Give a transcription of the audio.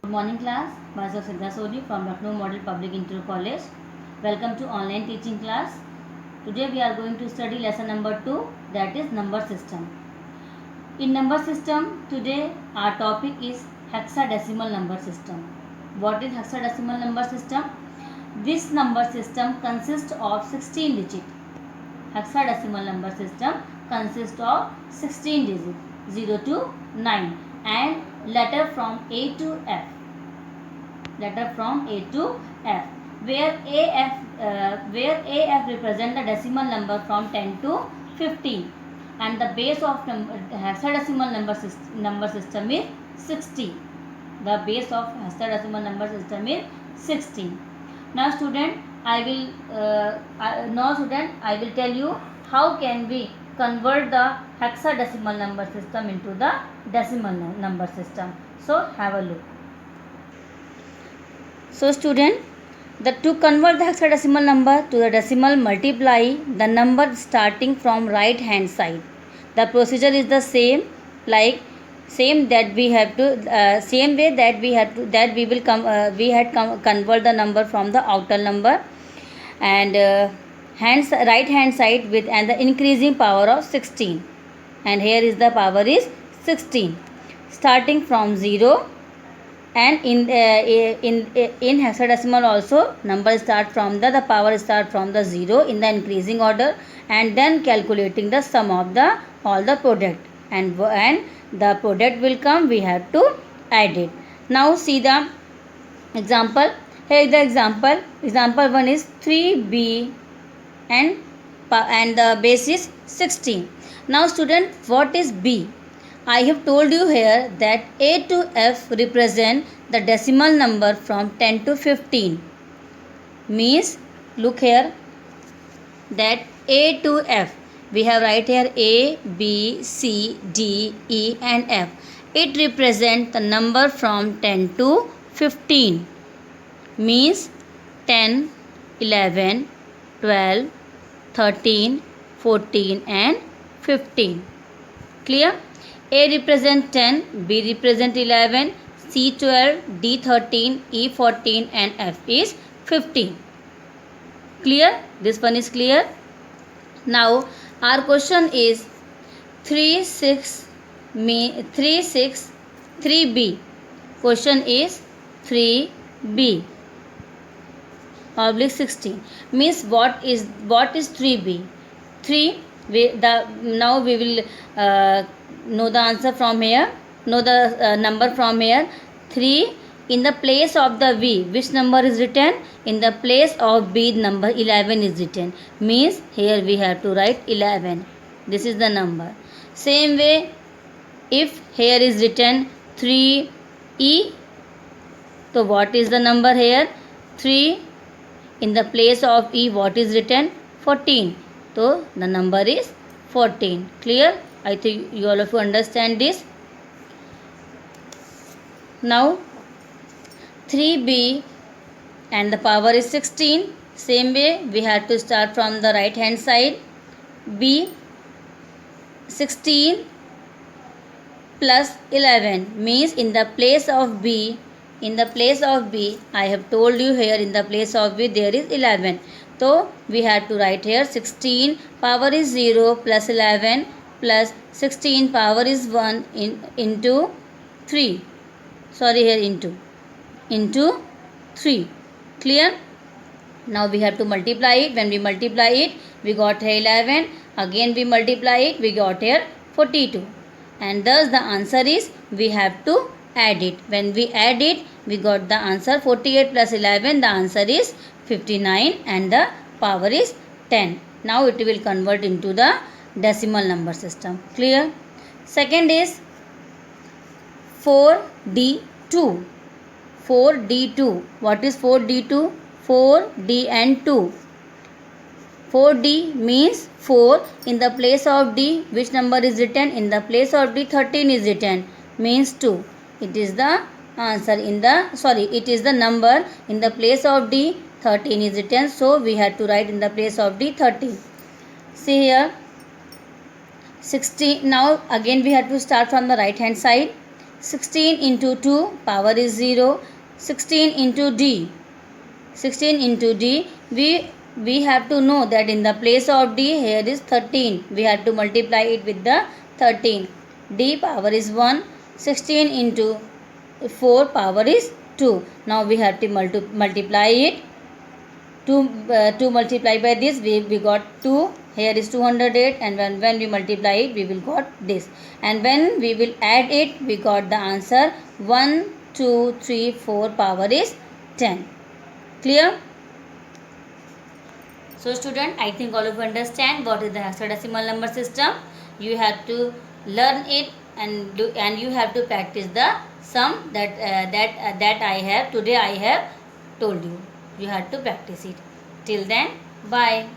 Good morning class. Myself Siddha Soni from Lucknow Model Public Inter College. Welcome to online teaching class. Today we are going to study lesson number 2, that is number system. In number system today our topic is hexadecimal number system. What is hexadecimal number system? This number system consists of 16 digits. Hexadecimal number system consists of 16 digits 0 to 9 and letter from A to F. Letter from A to F, where AF represent the decimal number from 10 to 15, and the base of hexadecimal number system is 60. The base of hexadecimal number system is 16. Now student, I will tell you how can we convert the hexadecimal number system into the decimal number system. So have a look. So student, to convert the hexadecimal number to the decimal, multiply the number starting from right hand side. The procedure is the same, same way that we had convert the number from the outer number and right hand side with and the increasing power of 16, and here is the power is 16 starting from 0. And in hexadecimal also number start from the power start from the 0 in the increasing order, and then calculating the sum of the all the product, and the product will come, we have to add it. Now see the example. Here is the example 1 is 3b and the base is 16. Now student, what is b? I have told you here that A to F represent the decimal number from 10 to 15. Means, look here, that A to F. We have right here A, B, C, D, E and F. It represents the number from 10 to 15. Means 10, 11, 12, 13, 14 and 15. Clear? A represent 10, B represent 11, C 12, D 13, E 14 and F is 15. Clear? This one is clear. Now our question is 3b. Question is 3b oblique 16. Means what is 3b? 3 now we will know the answer from here, know the number from here. 3 in the place of the V, which number is written? In the place of B, number 11 is written. Means here we have to write 11. This is the number. Same way, if here is written 3E, so what is the number here? 3 in the place of E, what is written? 14. So the number is 14. Clear? I think you all of you understand this. Now 3b and the power is 16. Same way we have to start from the right hand side. B 16 plus 11 means in the place of B, I have told you here in the place of B there is 11. So we have to write here 16 power is 0 plus 11 plus 16 power is 1 into 3. Sorry, here into 3. Clear? Now we have to multiply it. When we multiply it, we got here 11. Again we multiply it, we got here 42. And thus the answer is, we have to add it. When we add it, we got the answer 48 plus 11. The answer is 59 and the power is 10. Now it will convert into the decimal number system. Clear? Second is 4D2. 4D2. What is 4D2? 4D and 2. 4D means 4 in the place of D, which number is written? In the place of D 13 is written, means 2. It is the answer it is the number in the place of D 13 is written, so we have to write in the place of D 13. See here 16. Now again we have to start from the right hand side. 16 into 2 power is 0. 16 into d. 16 into d, we have to know that in the place of d here is 13. We have to multiply it with the 13. D power is 1. 16 into 4 power is 2. Now we have to multiply it. 2 multiply by this, we got 2. Here is 208, and when we multiply it, we will got this. And when we will add it, we got the answer 1, 2, 3, 4 power is 10. Clear? So student, I think all of you understand what is the hexadecimal number system. You have to learn it and you have to practice the sum that I have today. I have told you. You have to practice it. Till then, bye.